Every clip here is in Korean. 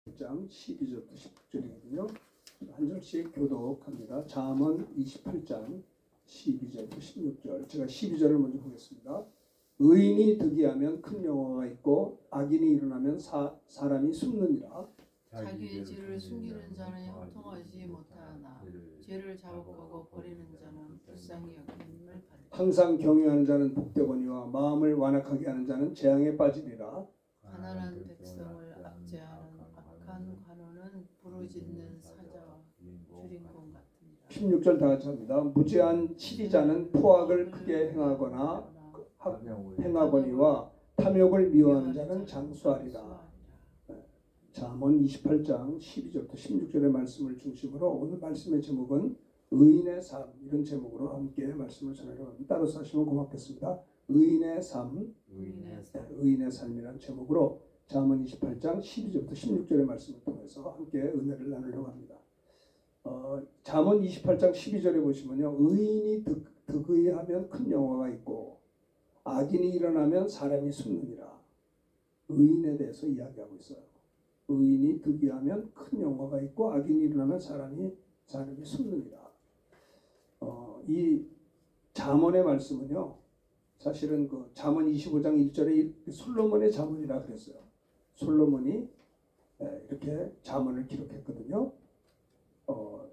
1장 12절부터 16절이거든요. 한 절씩 교독합니다. 잠언 28장 12절부터 16절. 제가 12절을 먼저 보겠습니다. 의인이 득이하면 큰 영화가 있고 악인이 일어나면 사람이 숨느니라. 자기의 죄를 숨기는 자는 형통하지 못하나 죄를 자복하고 버리는 자는 불쌍히 여김을 받으리라. 항상 경외하는 자는 복되거니와 마음을 완악하게 하는 자는 재앙에 빠지리라. 가난한 백성을 압제하는 악한 관원은 부르짖는 사자와 주인공 같으니라. 16절 다 같이 합니다. 무죄한 치리자는 포악을 크게 행하거니와 탐욕을 미워하는 자는 장수하리라. 잠언 28장 12절부터 16절의 말씀을 중심으로 오늘 말씀의 제목은 의인의 삶, 이런 제목으로 함께 말씀을 전하려고 합니다. 따라서 하시면 고맙겠습니다. 의인의 삶, 의인의 삶이라는 제목으로 잠언 28장 12절부터 16절의 말씀을 통해서 함께 은혜를 나누려고 합니다. 잠언 28장 12절에 보시면요, 의인이 득의하면 큰 영화가 있고 악인이 일어나면 사람이 숨느니라. 의인에 대해서 이야기하고 있어요. 의인이 득의하면 큰 영화가 있고 악인이 일어나면 사람이 숨느니라. 이 잠언의 말씀은요, 사실은 그 잠언 25장 1절에 솔로몬의 잠언이라 그랬어요. 솔로몬이 이렇게 잠언을 기록했거든요.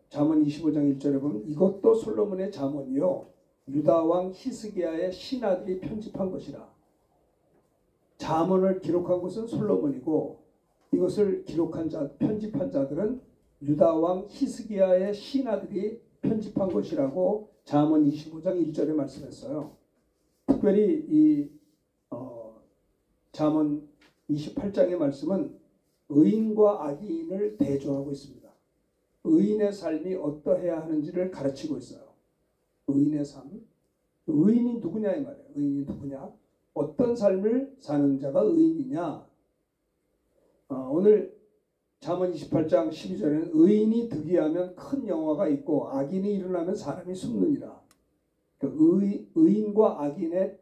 잠언 25장 1절에 보면 이것도 솔로몬의 잠언이요 유다 왕 히스기야의 신하들이 편집한 것이라. 잠언을 기록한 것은 솔로몬이고 이것을 편집한 자들은 유다 왕 히스기야의 신하들이 편집한 것이라고 잠언 25장 1절에 말씀했어요. 특별히 이 잠언 28장의 말씀은 의인과 악인을 대조하고 있습니다. 의인의 삶이 어떠해야 하는지를 가르치고 있어요. 의인의 삶. 의인이 누구냐 이 말이에요. 의인이 누구냐? 어떤 삶을 사는 자가 의인이냐? 오늘 잠언 28장 12절에는 의인이 득의하면 큰 영화가 있고 악인이 일어나면 사람이 숨느니라. 의인과 악인을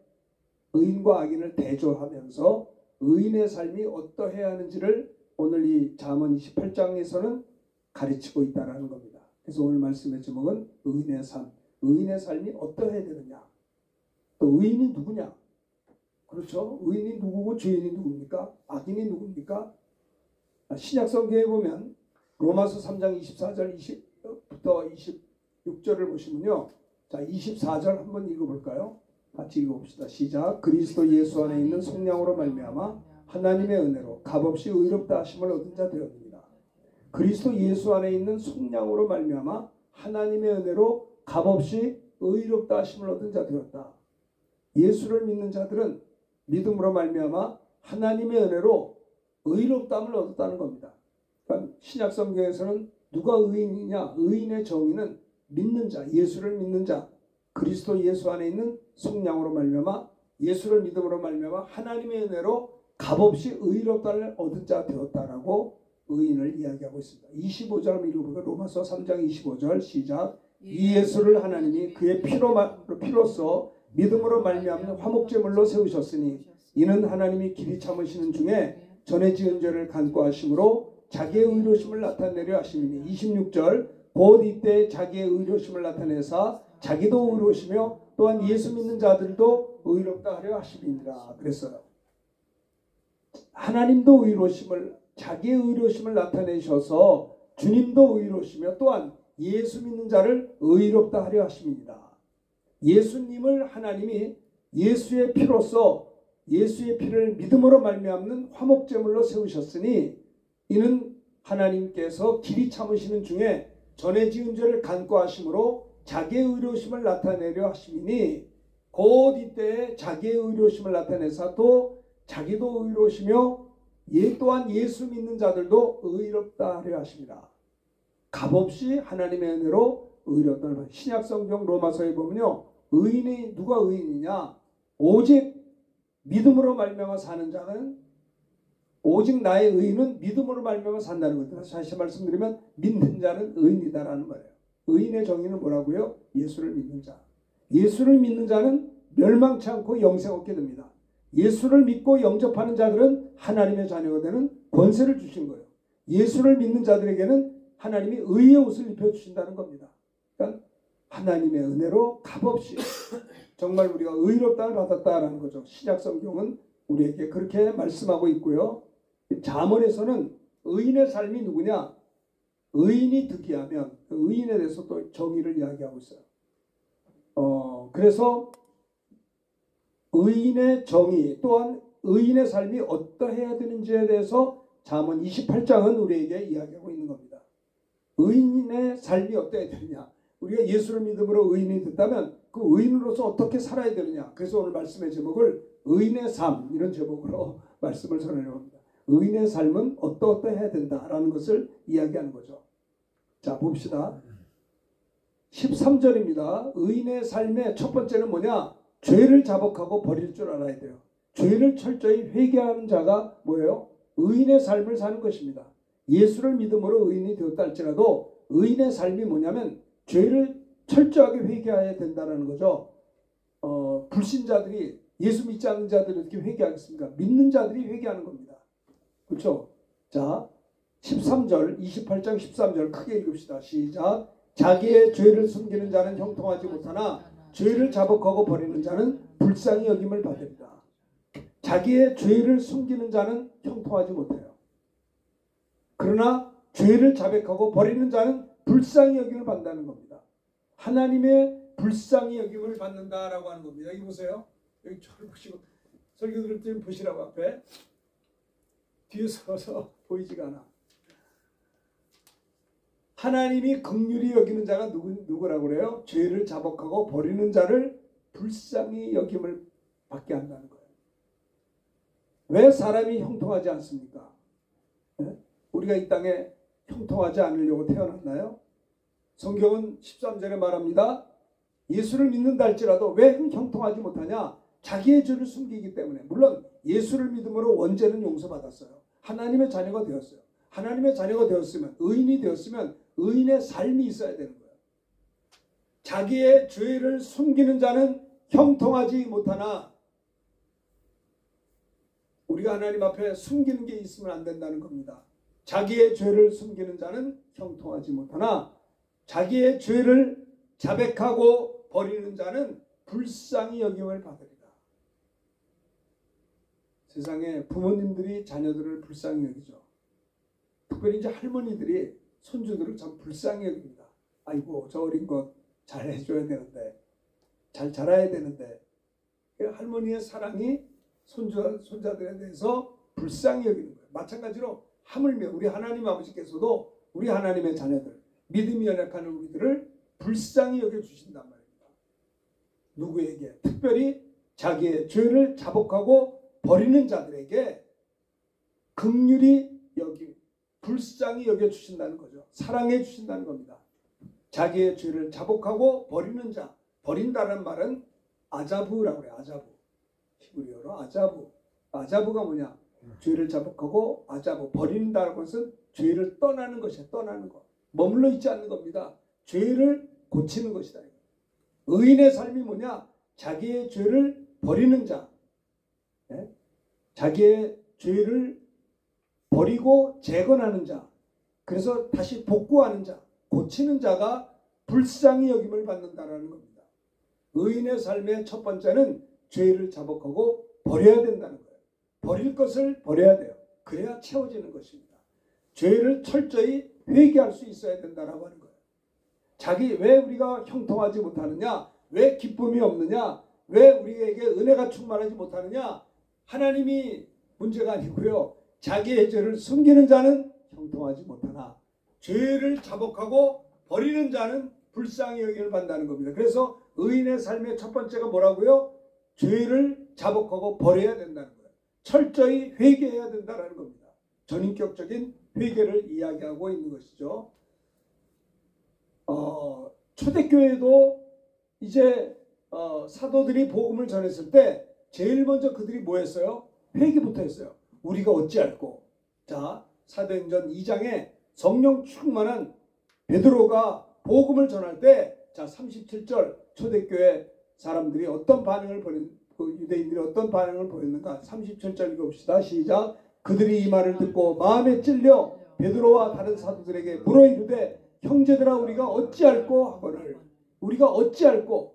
대조하면서 의인의 삶이 어떠해야 하는지를 오늘 이 잠언 28장에서는 가르치고 있다는 겁니다. 그래서 오늘 말씀의 제목은 의인의 삶. 의인의 삶이 어떠해야 되느냐? 또 의인이 누구냐? 그렇죠? 의인이 누구고 죄인이 누굽니까? 악인이 누굽니까? 신약 성경에 보면 로마서 3장 24절 20부터 26절을 보시면요. 자, 24절 한번 읽어볼까요? 같이 읽어봅시다. 시작. 그리스도 예수 안에 있는 성령으로 말미암아 하나님의 은혜로 값없이 의롭다 하심을 얻은 자 되었느니라. 그리스도 예수 안에 있는 성령으로 말미암아 하나님의 은혜로 값없이 의롭다 하심을 얻은 자 되었다. 예수를 믿는 자들은 믿음으로 말미암아 하나님의 은혜로 의롭다함을 얻었다는 겁니다. 그러니까 신약 성경에서는 누가 의인이냐? 의인의 정의는 믿는 자, 예수를 믿는 자, 그리스도 예수 안에 있는 성령으로 말미암아 예수를 믿음으로 말미암아 하나님의 은혜로 값없이 의롭다를 얻은 자 되었다라고 의인을 이야기하고 있습니다. 25절 한번 읽어볼까요? 로마서 3장 25절 시작. 이 예수를 하나님이 그의 피로써 믿음으로 말미암는 화목제물로 세우셨으니 이는 하나님이 길이 참으시는 중에 전에 지은 죄를 간구하심으로 자기의 의로심을 나타내려 하심이니 26절 곧 이때 자기의 의로심을 나타내사 자기도 의로우시며 또한 예수 믿는 자들도 의롭다 하려 하심이니라 그랬어요. 하나님도 자기의 의로심을 나타내셔서 주님도 의로우시며 또한 예수 믿는 자를 의롭다 하려 하심이니라. 예수님을 하나님이 예수의 피로써 예수의 피를 믿음으로 말미암는 화목제물로 세우셨으니 이는 하나님께서 길이 참으시는 중에 전에 지은 죄를 간구하심으로 자기의 의로우심을 나타내려 하심이니 곧 이때에 자기의 의로우심을 나타내사 또 자기도 의로우시며 또한 예수 믿는 자들도 의롭다 하려 하십니다. 값없이 하나님의 은혜로 의롭다 하려. 신약성경 로마서에 보면요, 의인이 누가 의인이냐? 오직 믿음으로 말미암아 사는 자는 오직 나의 의인은 믿음으로 말미암아 산다는 거예요. 다시 말씀드리면 믿는 자는 의인이다라는 거예요. 의인의 정의는 뭐라고요? 예수를 믿는 자. 예수를 믿는 자는 멸망치 않고 영생 얻게 됩니다. 예수를 믿고 영접하는 자들은 하나님의 자녀가 되는 권세를 주신 거예요. 예수를 믿는 자들에게는 하나님이 의의 옷을 입혀주신다는 겁니다. 그러니까 하나님의 은혜로 값없이 정말 우리가 의롭다를 받았다라는 거죠. 신약 성경은 우리에게 그렇게 말씀하고 있고요. 잠언에서는 의인의 삶이 누구냐? 의인이 득이하면 그 의인에 대해서 또 정의를 이야기하고 있어요. 그래서 의인의 정의 또한 의인의 삶이 어떠해야 되는지에 대해서 잠언 28장은 우리에게 이야기하고 있는 겁니다. 의인의 삶이 어떠해야 되느냐? 우리가 예수를 믿음으로 의인이 됐다면 그 의인으로서 어떻게 살아야 되느냐? 그래서 오늘 말씀의 제목을 의인의 삶 이런 제목으로 말씀을 전하려고 합니다. 의인의 삶은 어떠해야 된다라는 것을 이야기하는 거죠. 자, 봅시다. 13절입니다. 의인의 삶의 첫 번째는 뭐냐? 죄를 자복하고 버릴 줄 알아야 돼요. 죄를 철저히 회개하는 자가 뭐예요? 의인의 삶을 사는 것입니다. 예수를 믿음으로 의인이 되었다 할지라도 의인의 삶이 뭐냐면 죄를 철저하게 회개해야 된다는 거죠. 불신자들이 예수 믿지 않는 자들이 어떻게 회개하겠습니까? 믿는 자들이 회개하는 겁니다. 그렇죠? 자, 13절, 28장 13절 크게 읽읍시다. 시작. 자기의 죄를 숨기는 자는 형통하지 못하나 죄를 자복하고 버리는 자는 불쌍히 여김을 받으리라. 자기의 죄를 숨기는 자는 형통하지 못해요. 그러나 죄를 자백하고 버리는 자는 불쌍히 여김을 받는다는 겁니다. 하나님의 불쌍히 여김을 받는다라고 하는 겁니다. 여기 보세요. 여기 저를 보시고 설교 들을 때 보시라고 앞에. 뒤에 서서 보이지가 않아. 하나님이 긍휼히 여기는 자가 누구라고 그래요? 죄를 자복하고 버리는 자를 불쌍히 여김을 받게 한다는 거예요. 왜 사람이 형통하지 않습니까? 네? 우리가 이 땅에 형통하지 않으려고 태어났나요? 성경은 13절에 말합니다. 예수를 믿는다 할지라도 왜 형통하지 못하냐? 자기의 죄를 숨기기 때문에. 물론 예수를 믿음으로 원죄는 용서받았어요. 하나님의 자녀가 되었어요. 하나님의 자녀가 되었으면, 의인이 되었으면 의인의 삶이 있어야 되는 거예요. 자기의 죄를 숨기는 자는 형통하지 못하나, 우리가 하나님 앞에 숨기는 게 있으면 안 된다는 겁니다. 자기의 죄를 숨기는 자는 형통하지 못하나 자기의 죄를 자백하고 버리는 자는 불쌍히 여김을 받으리라. 세상에 부모님들이 자녀들을 불쌍히 여기죠. 특별히 이제 할머니들이 손주들을 참 불쌍히 여깁니다. 아이고 저 어린 것 잘 해줘야 되는데, 잘 자라야 되는데. 할머니의 사랑이 손자들에 대해서 불쌍히 여기는 거예요. 마찬가지로 하물며 우리 하나님 아버지께서도 우리 하나님의 자녀들, 믿음이 연약한 우리들을 불쌍히 여겨주신단 말입니다. 누구에게? 특별히 자기의 죄를 자복하고 버리는 자들에게 긍휼히 불쌍히 여겨주신다는 거죠. 사랑해 주신다는 겁니다. 자기의 죄를 자복하고 버리는 자, 버린다는 말은 아자부라고 해요. 아자부. 히브리어로 아자부. 아자부가 뭐냐? 죄를 자복하고 아자부. 버린다는 것은 죄를 떠나는 것이야. 떠나는 것. 머물러 있지 않는 겁니다. 죄를 고치는 것이다. 의인의 삶이 뭐냐? 자기의 죄를 버리는 자. 네? 자기의 죄를 버리고 재건하는 자. 그래서 다시 복구하는 자. 고치는 자가 불쌍히 여김을 받는다라는 겁니다. 의인의 삶의 첫 번째는 죄를 자복하고 버려야 된다는 거예요. 버릴 것을 버려야 돼요. 그래야 채워지는 것입니다. 죄를 철저히 회개할 수 있어야 된다라고 하는 거예요. 왜 우리가 형통하지 못하느냐? 왜 기쁨이 없느냐? 왜 우리에게 은혜가 충만하지 못하느냐? 하나님이 문제가 아니고요. 자기의 죄를 숨기는 자는 형통하지 못하나 죄를 자복하고 버리는 자는 불쌍히 여김을 받는다는 겁니다. 그래서 의인의 삶의 첫 번째가 뭐라고요? 죄를 자복하고 버려야 된다는 거예요. 철저히 회개해야 된다는 겁니다. 전인격적인 회개를 이야기하고 있는 것이죠. 초대교회도 이제 사도들이 복음을 전했을 때 제일 먼저 그들이 뭐 했어요? 회개부터 했어요. 우리가 어찌할꼬. 자, 사도행전 2장에 성령 충만한 베드로가 복음을 전할 때, 자 37절 초대교회 사람들이 어떤 반응을 유대인들이 어떤 반응을 보였는가? 37절 읽어봅시다. 시작. 그들이 이 말을 듣고 마음에 찔려 베드로와 다른 사도들에게 물어 이르되 형제들아 우리가 어찌할꼬 하거늘 우리가 어찌할꼬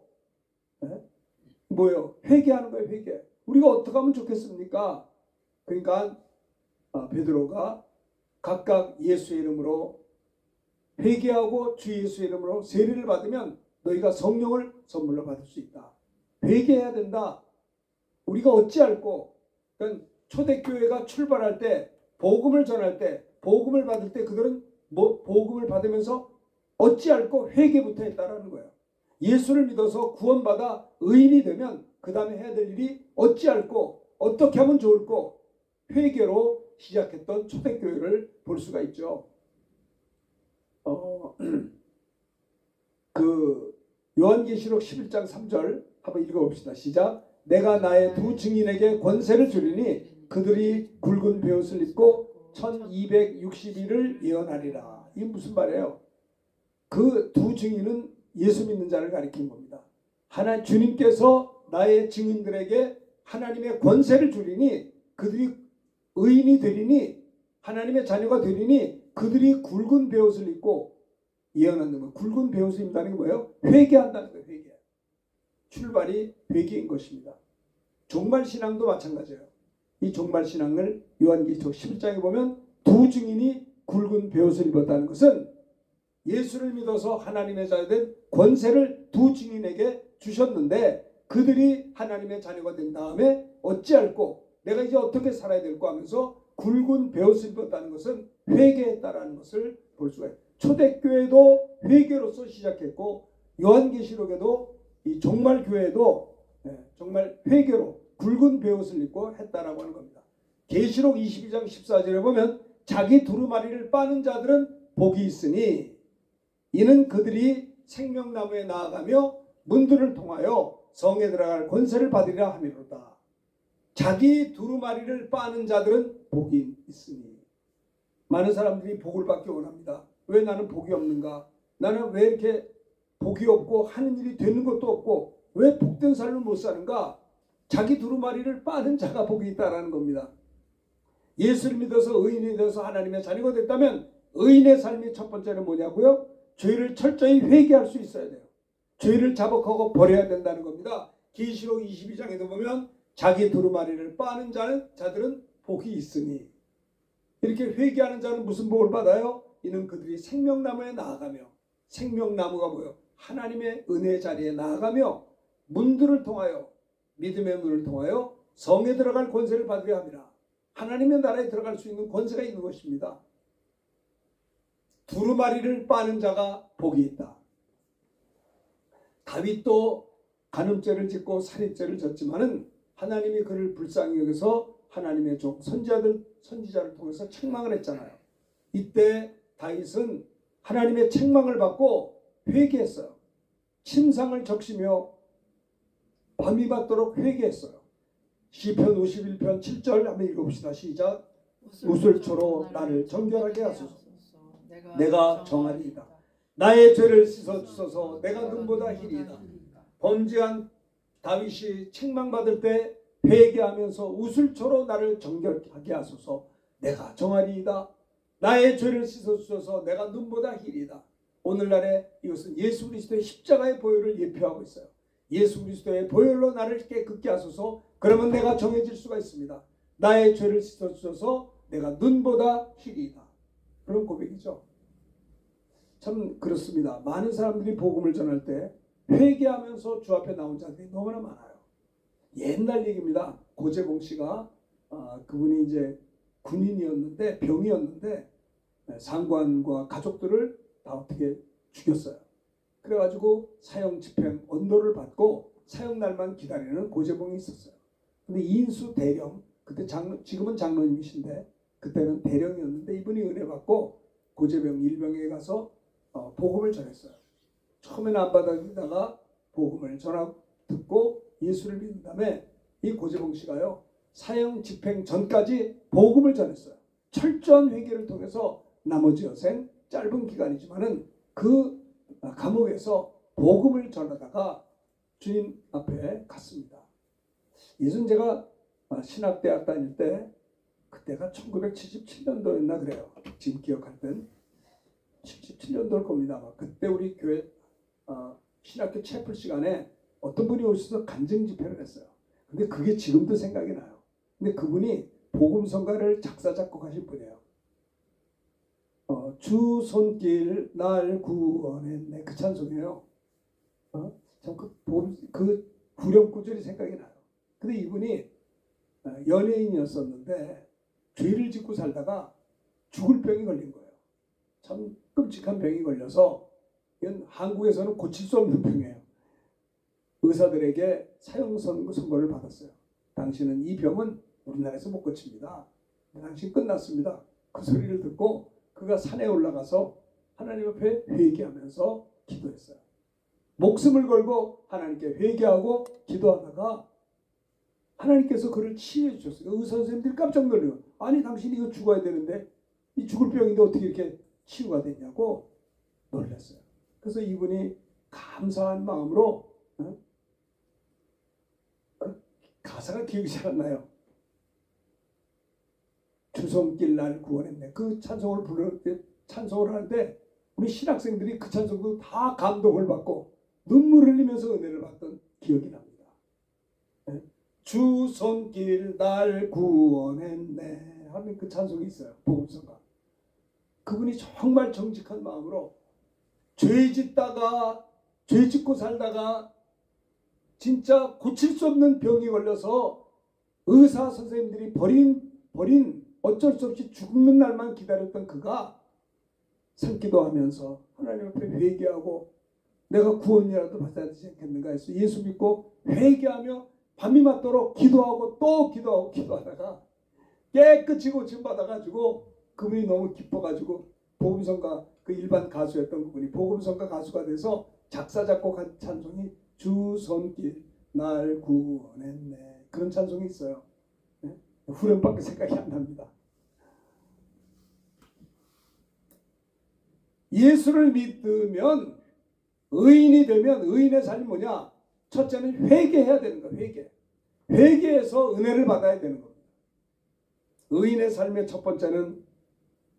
뭐요? 회개하는 거예요. 회개. 우리가 어떻게 하면 좋겠습니까? 그러니까 베드로가 각각 예수의 이름으로 회개하고 주 예수의 이름으로 세례를 받으면 너희가 성령을 선물로 받을 수 있다. 회개해야 된다. 우리가 어찌할꼬. 그러니까 초대교회가 출발할 때 복음을 전할 때 복음을 받을 때 그들은 복음을 받으면서 어찌할꼬 회개부터 했다라는 거예요. 예수를 믿어서 구원받아 의인이 되면 그 다음에 해야 될 일이 어찌할꼬 어떻게 하면 좋을꼬 회개로 시작했던 초대교회를 볼 수가 있죠. 그 요한계시록 11장 3절 한번 읽어봅시다. 시작. 내가 나의 두 증인에게 권세를 주리니 그들이 굵은 베옷을 입고 1260일을 예언하리라. 이게 무슨 말이에요? 그 두 증인은 예수 믿는 자를 가리키는 겁니다. 하나님 주님께서 나의 증인들에게 하나님의 권세를 주리니 그들이 의인이 되리니 하나님의 자녀가 되리니 그들이 굵은 베옷을 입고 예언한다는 거예요. 굵은 베옷을 입는다는 게 뭐예요? 회개한다는 거예요. 회개. 출발이 회개인 것입니다. 종말신앙도 마찬가지예요. 이 종말신앙을 요한계시록 11장에 보면 두 증인이 굵은 베옷을 입었다는 것은 예수를 믿어서 하나님의 자녀 된 권세를 두 증인에게 주셨는데 그들이 하나님의 자녀가 된 다음에 어찌할꼬 내가 이제 어떻게 살아야 될까 하면서 굵은 베옷을 입었다는 것은 회개했다라는 것을 볼 수가 있어요. 초대교회도 회개로서 시작했고 요한계시록에도 이 종말교회도 정말 회개로 굵은 베옷을 입고 했다라고 하는 겁니다. 계시록 22장 14절에 보면 자기 두루마리를 빠는 자들은 복이 있으니 이는 그들이 생명나무에 나아가며 문들을 통하여 성에 들어갈 권세를 받으리라 하미로다. 자기 두루마리를 빠는 자들은 복이 있으니 많은 사람들이 복을 받기 원합니다. 왜 나는 복이 없는가? 나는 왜 이렇게 복이 없고 하는 일이 되는 것도 없고 왜 복된 삶을 못 사는가? 자기 두루마리를 빠는 자가 복이 있다라는 겁니다. 예수를 믿어서 의인이 되어서 하나님의 자녀가 됐다면 의인의 삶이 첫 번째는 뭐냐고요? 죄를 철저히 회개할 수 있어야 돼요. 죄를 자복하고 버려야 된다는 겁니다. 계시록 22장에도 보면 자기 두루마리를 빠는 자들은 복이 있으니 이렇게 회개하는 자는 무슨 복을 받아요? 이는 그들이 생명나무에 나아가며 생명나무가 뭐예요? 하나님의 은혜 자리에 나아가며 문들을 통하여 믿음의 문을 통하여 성에 들어갈 권세를 받으려 합니다. 하나님의 나라에 들어갈 수 있는 권세가 있는 것입니다. 두루마리를 빠는 자가 복이 있다. 다윗도 간음죄를 짓고 살인죄를 졌지만은 하나님이 그를 불쌍히 여겨서 하나님의 종 선지자를 통해서 책망을 했잖아요. 이때 다윗은 하나님의 책망을 받고 회개했어요. 침상을 적시며 밤이 받도록 회개했어요. 시편 51편 7절 한번 읽어봅시다. 시작. 우슬초로 나를 정결하게 하소서. 내가 정하리이다. 나의 죄를 씻어주소서. 내가 눈보다 희리이다. 범죄한 다윗이 책망받을 때 회개하면서 우슬초로 나를 정결하게 하소서. 내가 정하리이다. 나의 죄를 씻어주소서. 내가 눈보다 희리이다. 오늘날에 이것은 예수 그리스도의 십자가의 보혈을 예표하고 있어요. 예수 그리스도의 보혈로 나를 깨끗게 하소서. 그러면 내가 정해질 수가 있습니다. 나의 죄를 씻어주소서. 내가 눈보다 희리이다. 그런 고백이죠. 참 그렇습니다. 많은 사람들이 복음을 전할 때 회개하면서 주 앞에 나온 자들이 너무나 많아요. 옛날 얘기입니다. 고재봉 씨가 그분이 이제 군인이었는데 병이었는데 상관과 가족들을 다 어떻게 죽였어요. 그래가지고 사형 집행 언도를 받고 사형 날만 기다리는 고재봉이 있었어요. 근데 이인수 대령 그때 지금은 장로님이신데 그때는 대령이었는데 이분이 은혜 받고 고재병 일병에 가서 복음을 전했어요. 처음에는 안 받아들이다가 복음을 듣고 예수를 믿은 다음에 이 고재봉 씨가요 사형 집행 전까지 복음을 전했어요. 철저한 회개를 통해서 나머지 여생 짧은 기간이지만은 그 감옥에서 복음을 전하다가 주님 앞에 갔습니다. 예전 제가 신학대학 다닐 때 그때가 1977년도였나 그래요. 지금 기억할 땐 77년도일 겁니다. 아마. 그때 우리 교회 신학교 채플 시간에 어떤 분이 오셔서 간증 집회를 했어요. 근데 그게 지금도 생각이 나요. 근데 그분이 복음성가를 작사 작곡하신 분이에요. 주 손길 날 구원했네, 그 찬송이에요. 그 후렴 구절이 생각이 나요. 근데 이분이 연예인이었었는데 죄를 짓고 살다가 죽을 병이 걸린 거예요. 참 끔찍한 병이 걸려서 이건 한국에서는 고칠 수 없는 병이에요. 의사들에게 사형 선고를 받았어요. 당신은 이 병은 우리나라에서 못 고칩니다. 당신 끝났습니다. 그 소리를 듣고 그가 산에 올라가서 하나님 앞에 회개하면서 기도했어요. 목숨을 걸고 하나님께 회개하고 기도하다가 하나님께서 그를 치유해 주셨어요. 의사 선생님들이 깜짝 놀래요. 아니 당신이 이거 죽어야 되는데 이 죽을 병인데 어떻게 이렇게 치유가 됐냐고 놀랐어요. 그래서 이분이 감사한 마음으로 가사가 기억이 잘 안 나요. 주손길 날 구원했네. 그 찬송을 부를 때 찬송을 하는데 우리 신학생들이 그 찬송도 다 감동을 받고 눈물을 흘리면서 은혜를 받던 기억이 납니다. 주손길 날 구원했네 하는 그 찬송이 있어요. 복음성가. 그분이 정말 정직한 마음으로 죄 짓고 살다가 진짜 고칠 수 없는 병이 걸려서 의사 선생님들이 버린 어쩔 수 없이 죽는 날만 기다렸던 그가 산기도하면서 하나님 앞에 회개하고 내가 구원이라도 받아야 되지 않겠는가 해서 예수 믿고 회개하며 밤이 맞도록 기도하고 또 기도하다가 깨끗이 고침받아가지고 그분이 너무 기뻐가지고 복음성가, 그 일반 가수였던 그분이 복음성가 가수가 돼서 작사 작곡한 찬송이 주 손길 날 구원했네, 그런 찬송이 있어요. 후렴밖에 생각이 안 납니다. 예수를 믿으면 의인이 되면 의인의 삶이 뭐냐? 첫째는 회개해야 되는 거예요. 회개해서 은혜를 받아야 되는 겁니다. 의인의 삶의 첫 번째는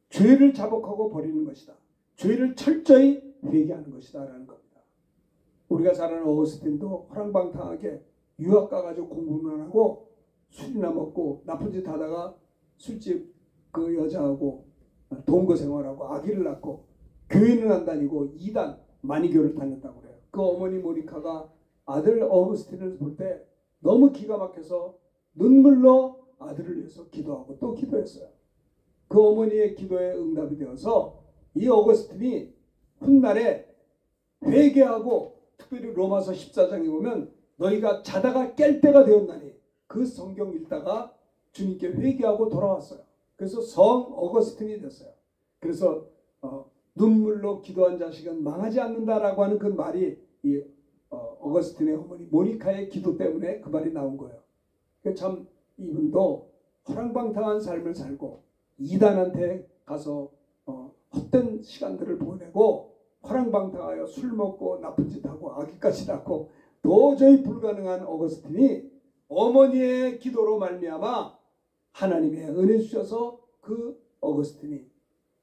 죄를 자복하고 버리는 것이다. 죄를 철저히 회개하는 것이다 라는 겁니다. 우리가 잘 아는 어거스틴도 허랑방탕하게 유학 가가지고 공부만 하고 술이나 먹고 나쁜 짓 하다가 술집 그 여자하고 동거 생활하고 아기를 낳고 교회는 안 다니고 이단 만이교를 다녔다고 그래요. 그 어머니 모니카가 아들 어거스틴을 볼 때 너무 기가 막혀서 눈물로 아들을 위해서 기도하고 또 기도했어요. 그 어머니의 기도에 응답이 되어서 이 어거스틴이 훗날에 회개하고, 특별히 로마서 14장에 보면 너희가 자다가 깰 때가 되었나니, 그 성경 읽다가 주님께 회개하고 돌아왔어요. 그래서 성 어거스틴이 됐어요. 그래서 눈물로 기도한 자식은 망하지 않는다라고 하는 그 말이 이 어거스틴의 어머니 모니카의 기도 때문에 그 말이 나온 거예요. 참 이분도 허랑방탕한 삶을 살고 이단한테 가서 헛된 시간들을 보내고 허랑방탕하여 술 먹고 나쁜 짓 하고 아기까지 낳고 도저히 불가능한 어거스틴이 어머니의 기도로 말미암아 하나님의 은혜 주셔서 그 어거스틴이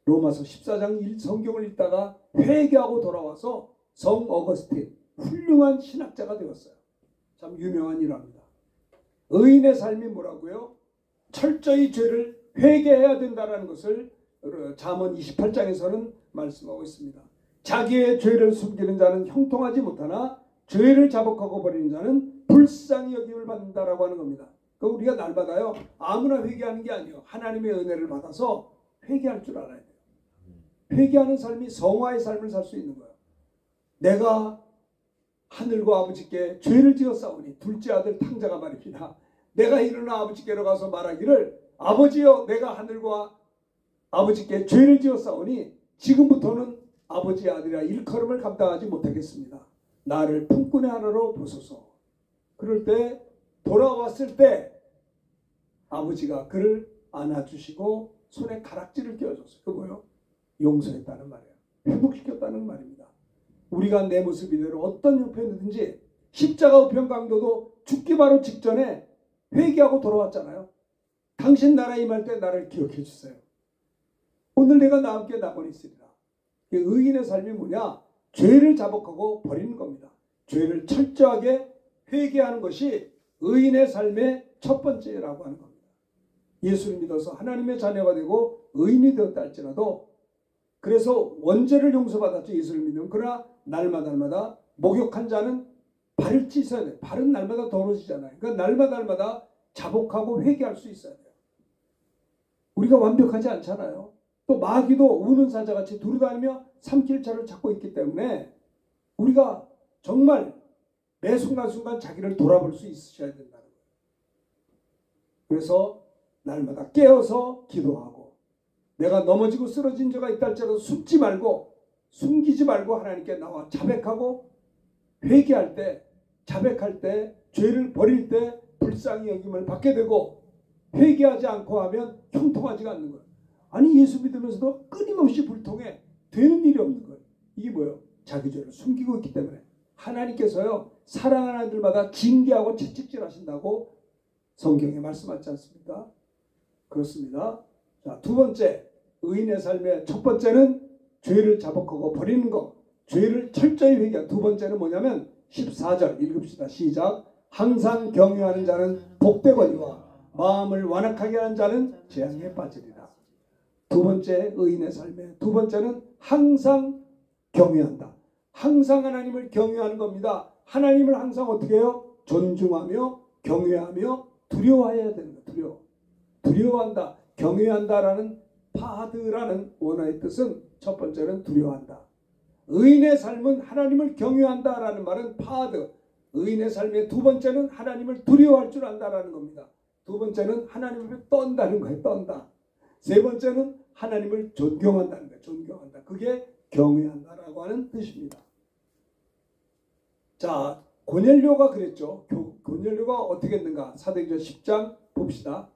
로마서 14장 성경을 읽다가 회개하고 돌아와서 성 어거스틴, 훌륭한 신학자가 되었어요. 참 유명한 일화입니다. 의인의 삶이 뭐라고요? 철저히 죄를 회개해야 된다는 것을 잠언 28장에서는 말씀하고 있습니다. 자기의 죄를 숨기는 자는 형통하지 못하나 죄를 자복하고 버리는 자는 불쌍히 여김을 받는다라고 하는 겁니다. 그 우리가 날마다요 아무나 회개하는 게 아니에요. 하나님의 은혜를 받아서 회개할 줄 알아야 돼요. 회개하는 삶이 성화의 삶을 살 수 있는 거예요. 내가 하늘과 아버지께 죄를 지었사오니, 둘째 아들 탕자가 말입니다. 내가 일어나 아버지께로 가서 말하기를 아버지여, 내가 하늘과 아버지께 죄를 지었사오니 지금부터는 아버지의 아들이라 일컬음을 감당하지 못하겠습니다. 나를 품꾼의 하나로 보소서. 그럴 때 돌아왔을 때 아버지가 그를 안아주시고 손에 가락지를 끼워줬어요. 그거 뭐예요? 용서했다는 말이에요. 회복시켰다는 말입니다. 우리가 내 모습 이대로 어떤 형편이든지, 십자가 우편 강도도 죽기 바로 직전에 회개하고 돌아왔잖아요. 당신 나라 임할 때 나를 기억해 주세요. 오늘 내가 나와 함께 나곤 있으리라. 의인의 삶이 뭐냐? 죄를 자복하고 버리는 겁니다. 죄를 철저하게 회개하는 것이 의인의 삶의 첫 번째라고 하는 겁니다. 예수를 믿어서 하나님의 자녀가 되고 의인이 되었다 할지라도, 그래서 원죄를 용서받았죠. 예수를 믿으면. 그러나 날마다 목욕한 자는 발을 씻어야 돼요. 발은 날마다 더러워지잖아요. 그러니까 날마다 자복하고 회개할 수 있어야 돼요. 우리가 완벽하지 않잖아요. 또 마귀도 우는 사자같이 두루다니며 삼킬 자를 찾고 있기 때문에 우리가 정말 매 순간순간 자기를 돌아볼 수 있으셔야 된다는 거예요. 그래서 날마다 깨어서 기도하고, 내가 넘어지고 쓰러진 자가 있다 할지라도 숨지 말고, 숨기지 말고 하나님께 나와 자백하고, 회개할 때, 자백할 때, 죄를 버릴 때 불쌍히 여김을 받게 되고, 회개하지 않고 하면 형통하지가 않는 거예요. 아니, 예수 믿으면서도 끊임없이 불통해. 되는 일이 없는 거예요. 이게 뭐예요? 자기 죄를 숨기고 있기 때문에. 하나님께서요, 사랑하는 아들마다 징계하고 채찍질 하신다고 성경에 말씀하지 않습니까? 그렇습니다. 자, 두 번째, 의인의 삶의 첫 번째는 죄를 자복하고 버리는 것, 죄를 철저히 회개하는. 두 번째는 뭐냐면 14절 읽읍시다. 시작. 항상 경외하는 자는 복되거니와 마음을 완악하게 하는 자는 재앙에 빠지리라. 두 번째, 의인의 삶의 두 번째는 항상 경외한다. 항상 하나님을 경외하는 겁니다. 하나님을 항상 어떻게 해요? 존중하며 경외하며 두려워해야 되는 거예요. 두려워한다. 경외한다라는 파드라는 원어의 뜻은 첫 번째는 두려워한다. 의인의 삶은 하나님을 경외한다라는 말은 파드. 의인의 삶의 두 번째는 하나님을 두려워할 줄 안다라는 겁니다. 두 번째는 하나님을 떤다는 거예요. 떤다. 세 번째는 하나님을 존경한다는 거예요. 존경한다. 그게 경외한다라고 하는 뜻입니다. 자, 고넬료가 그랬죠. 고넬료가 어떻게 했는가? 사도행전 10장 봅시다.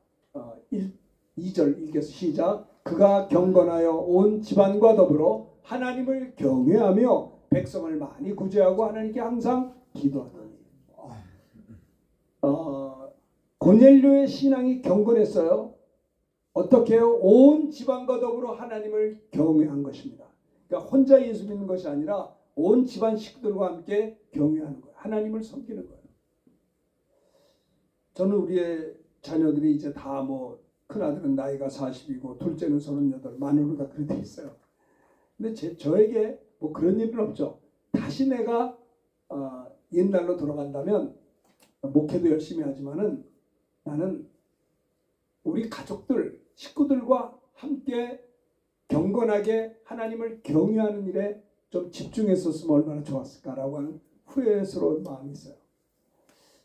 2절 읽겠습니다. 시작. 그가 경건하여 온 집안과 더불어 하나님을 경외하며 백성을 많이 구제하고 하나님께 항상 기도하더니. 고넬료의 신앙이 경건했어요. 어떻게 해요? 온 집안과 더불어 하나님을 경외한 것입니다. 그러니까 혼자 예수 믿는 것이 아니라 온 집안 식구들과 함께 경외하는 거예요. 하나님을 섬기는 거예요. 저는 우리의 자녀들이 이제 다 큰아들은 나이가 40이고 둘째는 38, 마누로 다 그렇게 돼 있어요. 근데 저에게 그런 일은 없죠. 다시 내가 옛날로 돌아간다면 목회도 열심히 하지만은 나는 우리 가족들, 식구들과 함께 경건하게 하나님을 경외하는 일에 좀 집중했었으면 얼마나 좋았을까라고 하는 후회스러운 마음이 있어요.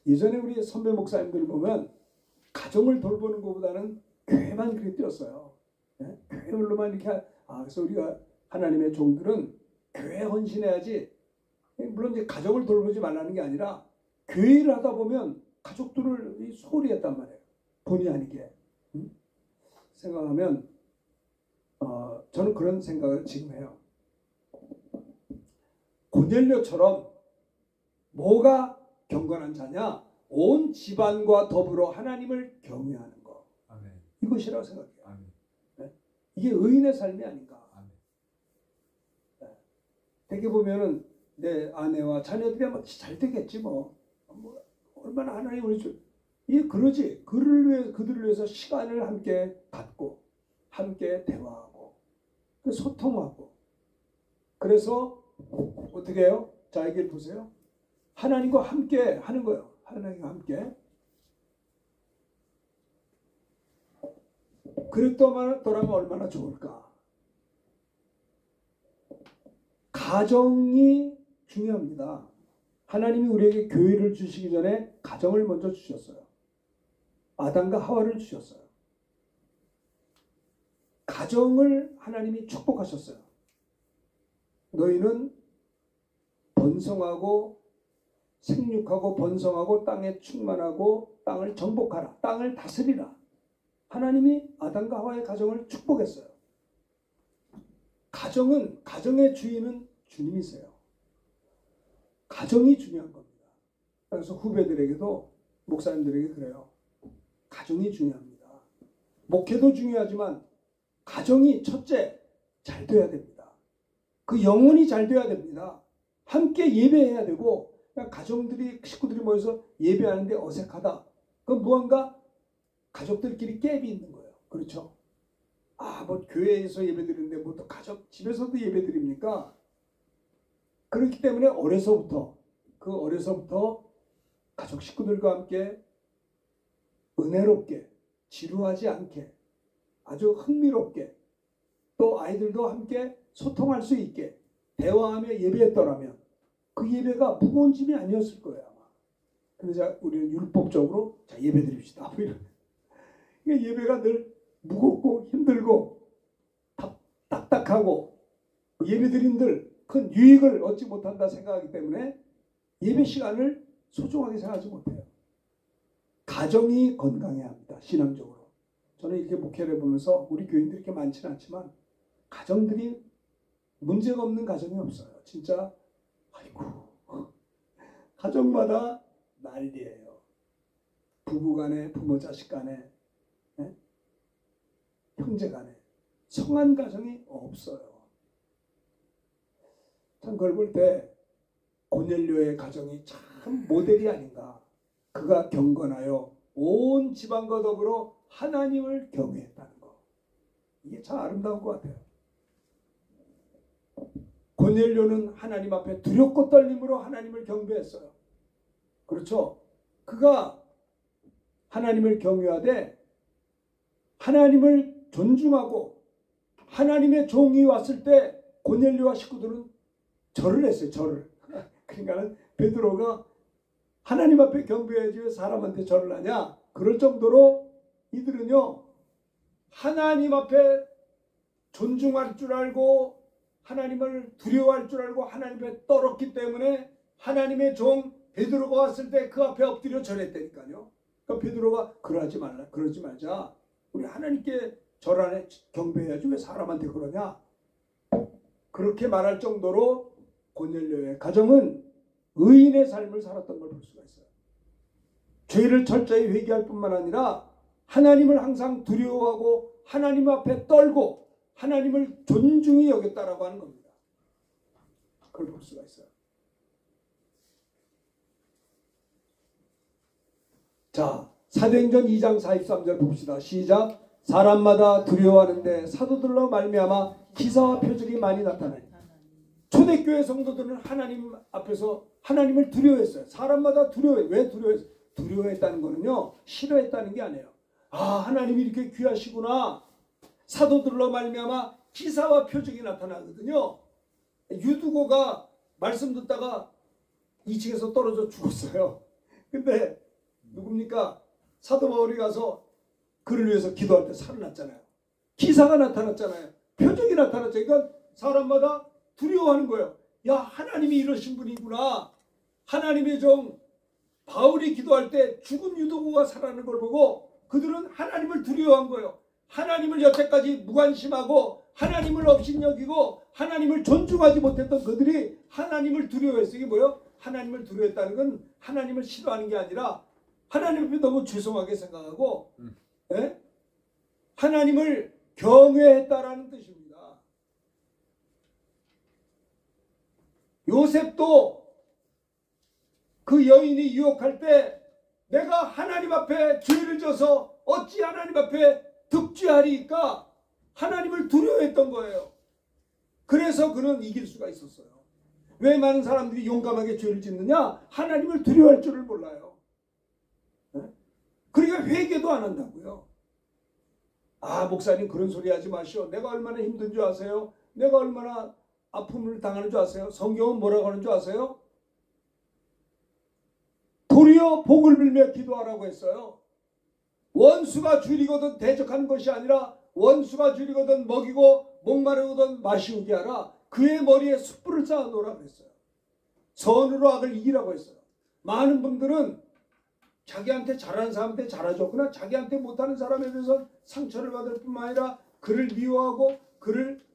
예전에 우리 선배 목사님들 보면 가정을 돌보는 것보다는 교회만 그렇게 뛰었어요. 네? 교회로만 이렇게. 그래서 우리가 하나님의 종들은 교회에 헌신해야지. 물론 이제 가정을 돌보지 말라는 게 아니라 교회를 하다 보면 가족들을 소홀히 했단 말이에요. 본의 아니게. 생각하면 저는 그런 생각을 지금 해요. 고넬료처럼 뭐가 경건한 자냐? 온 집안과 더불어 하나님을 경외하는 것. 아멘. 이것이라고 생각해요. 아멘. 네? 이게 의인의 삶이 아닌가. 아멘. 네. 되게 보면은 내 아내와 자녀들이 잘 되겠지 얼마나 하나님을 그러지. 그들을 위해서 시간을 함께 갖고 함께 대화하고 소통하고. 그래서 어떻게 해요? 자, 여기 보세요. 하나님과 함께 하는 거예요. 하나님과 함께. 그랬더라면 얼마나 좋을까. 가정이 중요합니다. 하나님이 우리에게 교회를 주시기 전에 가정을 먼저 주셨어요. 아담과 하와를 주셨어요. 가정을 하나님이 축복하셨어요. 너희는 번성하고 생육하고 번성하고 땅에 충만하고 땅을 정복하라. 땅을 다스리라. 하나님이 아담과 하와의 가정을 축복했어요. 가정의 주인은 주님이세요. 가정이 중요한 겁니다. 그래서 후배들에게도 목사님들에게 그래요. 가정이 중요합니다. 목회도 중요하지만 가정이 첫째 잘 돼야 됩니다. 그 영혼이 잘 돼야 됩니다. 함께 예배해야 되고 그냥 가정들이 식구들이 모여서 예배하는데 어색하다. 그건 무언가 가족들끼리 갭이 있는 거예요. 그렇죠? 뭐 교회에서 예배드리는데 뭐 또 가족 집에서도 예배드립니까? 그렇기 때문에 어려서부터 가족 식구들과 함께 은혜롭게 지루하지 않게 아주 흥미롭게 또 아이들도 함께 소통할 수 있게 대화하며 예배했더라면 그 예배가 무거운 짐이 아니었을 거예요 아마. 그래서 우리는 율법적으로 자 예배 드립시다. 그러니까 예배가 늘 무겁고 힘들고 딱딱하고 예배드린들 큰 유익을 얻지 못한다 생각하기 때문에 예배 시간을 소중하게 생각하지 못해요. 가정이 건강해야 합니다. 신앙적으로. 저는 이렇게 목회를 해보면서 우리 교인들이 이렇게 많지는 않지만 가정들이 문제가 없는 가정이 없어요. 진짜 아이고 가정마다 난리예요. 부부간에 부모 자식간에 형제간에 성한 가정이 없어요. 참 그걸 볼 때 고넬료의 가정이 참 모델이 아닌가. 그가 경건하여 온 집안과 더불어 하나님을 경외했다는 거. 이게 참 아름다운 것 같아요. 고넬료는 하나님 앞에 두렵고 떨림으로 하나님을 경배했어요. 그렇죠? 그가 하나님을 경외하되 하나님을 존중하고 하나님의 종이 왔을 때 고넬료와 식구들은 절을 했어요. 절을. 그러니까 베드로가 하나님 앞에 경배해야지 왜 사람한테 절을 하냐. 그럴 정도로 이들은요 하나님 앞에 존중할 줄 알고 하나님을 두려워할 줄 알고 하나님 앞에 떨었기 때문에 하나님의 종 베드로가 왔을 때 그 앞에 엎드려 절했다니까요. 그러니까 베드로가 그러지 말자. 우리 하나님께 절하네 경배해야지 왜 사람한테 그러냐. 그렇게 말할 정도로 고넬료의 가정은 의인의 삶을 살았던 걸 볼 수가 있어요. 죄를 철저히 회개할 뿐만 아니라 하나님을 항상 두려워하고 하나님 앞에 떨고 하나님을 존중히 여겼다라고 하는 겁니다. 그걸 볼 수가 있어요. 자, 사도행전 2장 43절 봅시다. 시작. 사람마다 두려워하는데 사도들로 말미암아 기사와 표적이 많이 나타나니. 초대교회 성도들은 하나님 앞에서 하나님을 두려워했어요. 사람마다 두려워해요. 왜 두려워했어요? 두려워했다는 거는요 싫어했다는 게 아니에요. 하나님이 이렇게 귀하시구나. 사도들로 말미암아 기사와 표적이 나타나거든요. 유두고가 말씀 듣다가 2층에서 떨어져 죽었어요. 근데 누굽니까? 사도 바울이 가서 그를 위해서 기도할 때 살아났잖아요. 기사가 나타났잖아요. 표적이 나타났죠. 그러니까 사람마다 두려워하는 거예요. 야, 하나님이 이러신 분이구나. 하나님의 종 바울이 기도할 때 죽은 유도고가 살아나는 걸 보고 그들은 하나님을 두려워한 거예요. 하나님을 여태까지 무관심하고 하나님을 업신여기고 하나님을 존중하지 못했던 그들이 하나님을 두려워했어요. 이게 뭐예요? 하나님을 두려워했다는 건 하나님을 싫어하는 게 아니라 하나님 앞에 너무 죄송하게 생각하고 하나님을 경외했다라는 뜻입니다. 요셉도 그 여인이 유혹할 때 내가 하나님 앞에 죄를 져서 어찌 하나님 앞에 득죄하리까 하나님을 두려워했던 거예요. 그래서 그는 이길 수가 있었어요. 왜 많은 사람들이 용감하게 죄를 짓느냐? 하나님을 두려워할 줄을 몰라요. 그러니까 회개도 안 한다고요. 목사님 그런 소리 하지 마시오. 내가 얼마나 힘든 줄 아세요? 내가 얼마나 아픔을 당하는 줄 아세요? 성경은 뭐라고 하는 줄 아세요? 도리어 복을 빌며 기도하라고 했어요. 원수가 줄이거든 대적하는 것이 아니라 원수가 줄이거든 먹이고 목마르거든 마시우게 하라. 그의 머리에 숯불을 쌓아 놓으라고 했어요. 선으로 악을 이기라고 했어요. 많은 분들은 자기한테 잘하는 사람한테 잘해줬구나. 자기한테 못하는 사람에 대해서 상처를 받을 뿐만 아니라 그를 미워하고 그를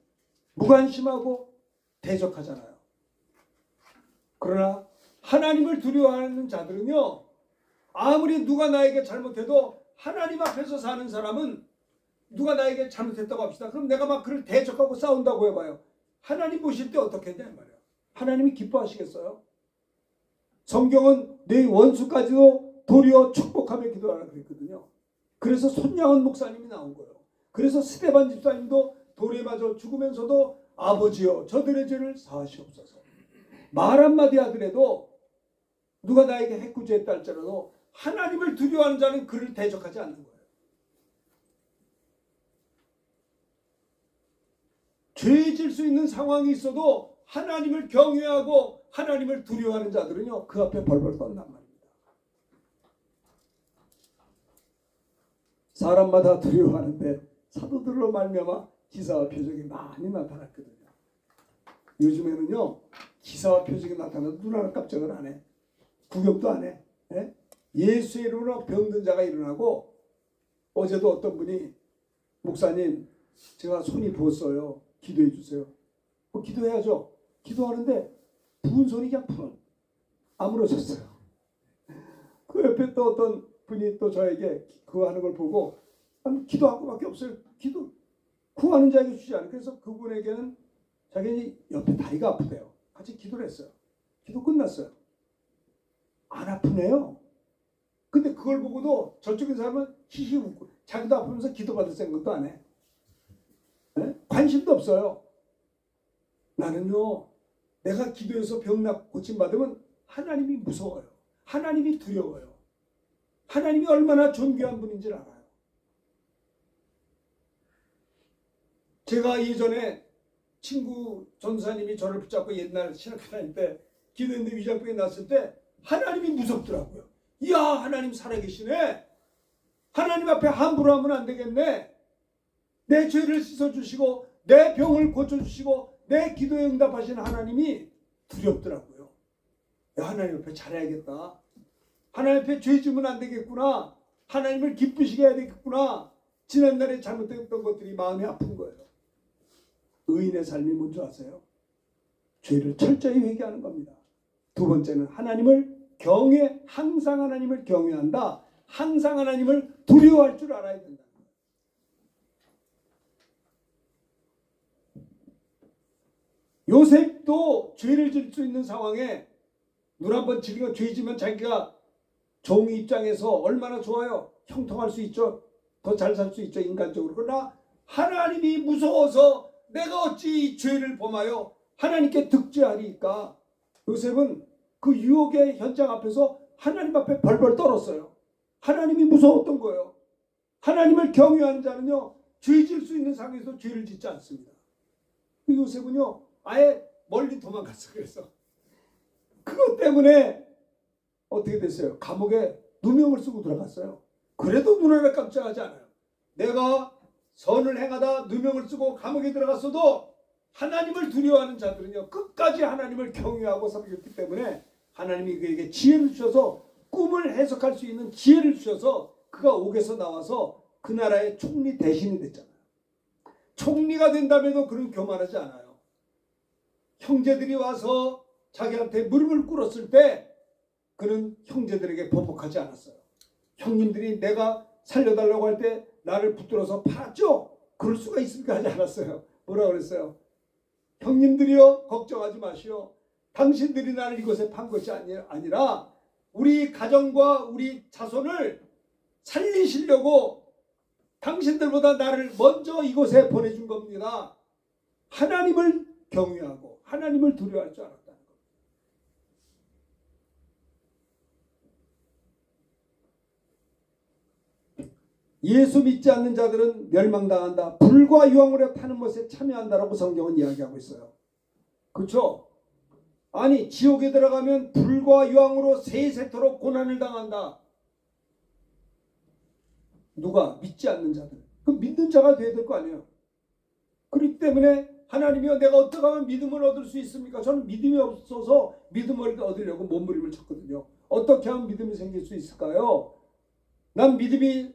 무관심하고 대적하잖아요. 그러나 하나님을 두려워하는 자들은요. 아무리 누가 나에게 잘못해도 하나님 앞에서 사는 사람은 누가 나에게 잘못했다고 합시다. 그럼 내가 막 그를 대적하고 싸운다고 해봐요. 하나님 보실 때 어떻게 했냐 말이에요. 하나님이 기뻐하시겠어요? 성경은 내 원수까지도 도리어 축복하며 기도하라 그랬거든요. 그래서 손양원 목사님이 나온 거예요. 그래서 스데반 집사님도 돌에 맞아 죽으면서도 아버지여 저들의 죄를 사하시옵소서. 말 한마디 하더라도 누가 나에게 해코지했다 할지라도 하나님을 두려워하는 자는 그를 대적하지 않는 거예요. 죄질 수 있는 상황이 있어도 하나님을 경외하고 하나님을 두려워하는 자들은요 그 앞에 벌벌 떤단 말입니다. 사람마다 두려워하는데 사도들로 말미암아 기사와 표적이 많이 나타났거든요. 요즘에는요 기사와 표적이 나타나도 눈 하나 깜짝을 안 해. 구경도 안 해. 예? 예수의 이름으로 병든 자가 일어나고, 어제도 어떤 분이 목사님 제가 손이 부었어요. 기도해 주세요. 뭐 기도해야죠. 기도하는데 부은 손이 그냥 푸른 아물어졌어요. 그 옆에 또 어떤 분이 또 저에게 그거 하는 걸 보고 기도한 것밖에 없어요. 기도 구하는 자에게 주지 않아요. 그래서 그분에게는 자기는 옆에 다리가 아프대요. 같이 기도를 했어요. 기도 끝났어요. 안 아프네요. 근데 그걸 보고도 저쪽에 사람은 히히 웃고 자기도 아프면서 기도받을 생각도 안 해. 네? 관심도 없어요. 나는요 내가 기도해서 병 고침받으면 하나님이 무서워요. 하나님이 두려워요. 하나님이 얼마나 존귀한 분인지 알아요. 제가 예전에 친구 전사님이 저를 붙잡고 옛날 신학교 다닐 때 기도했는데 위장병이 났을 때 하나님이 무섭더라고요. 이야 하나님 살아계시네. 하나님 앞에 함부로 하면 안 되겠네. 내 죄를 씻어주시고 내 병을 고쳐주시고 내 기도에 응답하시는 하나님이 두렵더라고요. 야, 하나님 앞에 잘해야겠다. 하나님 앞에 죄 지으면 안 되겠구나. 하나님을 기쁘시게 해야 되겠구나. 지난날에 잘못했던 것들이 마음이 아픈 거예요. 의인의 삶이 뭔지 아세요? 죄를 철저히 회개하는 겁니다. 두 번째는 하나님을 항상 하나님을 경외한다. 항상 하나님을 두려워할 줄 알아야 된다. 요셉도 죄를 질 수 있는 상황에 눈 한번 지르고 죄 지면 자기가 종의 입장에서 얼마나 좋아요. 형통할 수 있죠. 더 잘 살 수 있죠. 인간적으로. 그러나 하나님이 무서워서 내가 어찌 이 죄를 범하여 하나님께 득죄하리까. 요셉은 그 유혹의 현장 앞에서 하나님 앞에 벌벌 떨었어요. 하나님이 무서웠던 거예요. 하나님을 경외하는 자는요 죄 질 수 있는 상황에서 죄를 짓지 않습니다. 요셉은요 아예 멀리 도망갔어. 그래서 그것 때문에 어떻게 됐어요? 감옥에 누명을 쓰고 들어갔어요. 그래도 눈 하나 깜짝하지 않아요. 내가 선을 행하다 누명을 쓰고 감옥에 들어갔어도 하나님을 두려워하는 자들은요 끝까지 하나님을 경외하고 섬겼기 때문에 하나님이 그에게 지혜를 주셔서 꿈을 해석할 수 있는 지혜를 주셔서 그가 옥에서 나와서 그 나라의 총리 대신이 됐잖아요. 총리가 된다면도 그는 교만하지 않아요. 형제들이 와서 자기한테 무릎을 꿇었을 때 그는 형제들에게 보복하지 않았어요. 형님들이 내가 살려달라고 할 때 나를 붙들어서 팔았죠? 그럴 수가 있을까 하지 않았어요. 뭐라 그랬어요? 형님들이여 걱정하지 마시오. 당신들이 나를 이곳에 판 것이 아니라 우리 가정과 우리 자손을 살리시려고 당신들보다 나를 먼저 이곳에 보내준 겁니다. 하나님을 경외하고 하나님을 두려워할 줄 알았다는 겁니다. 예수 믿지 않는 자들은 멸망당한다. 불과 유황으로 타는 것에 참여한다라고 성경은 이야기하고 있어요. 그렇죠? 아니 지옥에 들어가면 불과 유황으로 세세토록 고난을 당한다. 누가? 믿지 않는 자들. 그 믿는 자가 돼야 될 거 아니에요. 그렇기 때문에 하나님이여 내가 어떻게 하면 믿음을 얻을 수 있습니까? 저는 믿음이 없어서 믿음을 얻으려고 몸부림을 쳤거든요. 어떻게 하면 믿음이 생길 수 있을까요? 난 믿음이